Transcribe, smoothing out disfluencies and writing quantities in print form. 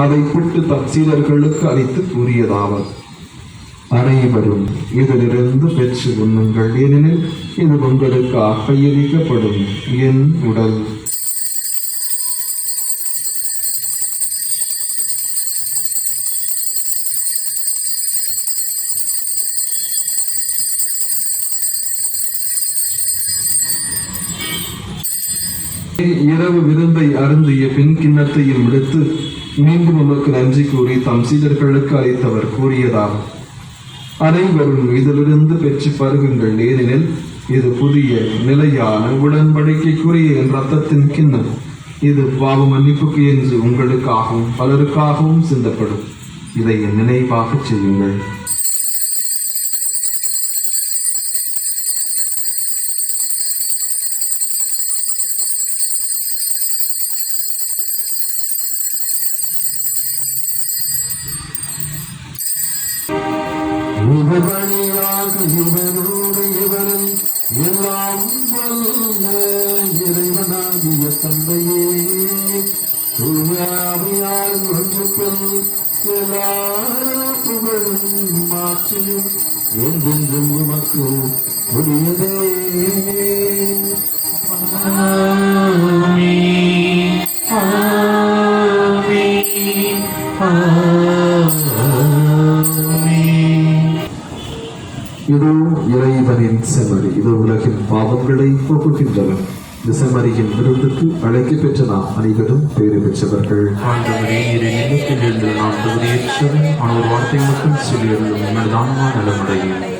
அதை பிட்டு தம் சீடர்களுக்கு அளித்து கூறியதாவது, அனைவரும் இதிலிருந்து பெற்று உண்ணுங்கள், ஏனெனில் இது உங்களுக்காக கையளிக்கப்படும் என் உடல். இரவு விருந்தை அருந்திய பின் கிண்ணத்தையும் எடுத்து மீண்டும் உமக்கு நன்றி கூறி தம் சீடர்களுக்கு அளித்தவர் கூறியதாகும், அனைவரும் இதிலிருந்து பெற்று பருகுங்கள், ஏனெனில் இது புதிய நிலையான உடன்படிக்கைக்குரிய என் ரத்தத்தின் கிண்ணம். இது பாவ மன்னிப்புக்கு என்று உங்களுக்காகவும் பலருக்காகவும் சிந்தப்படும். இதை என் நினைவாக செய்யுங்கள். இவனியாக இவனோடு இவனில் எல்லாம் வல்ல இறைவனாகிய தந்தையே, தூயாவியால் ஒன்றுக்குள் எல்லா புகழும் மாற்றியும் என்றென்றும் உமக்கு உரியதே. இதோ இறைவனின் செம்மறி, இது உலகின் பாவங்களை போக்குகின்றனர். இந்த செம்மறியின் விருந்துக்கு அழைக்க பெற்ற நாம் அனைவரும் பேறு பெற்றவர்கள். நாம் தகுதியேற்றவன், ஆனால் ஒரு வார்த்தை மட்டும் சொல்லியிருந்தும் நலமடையும்.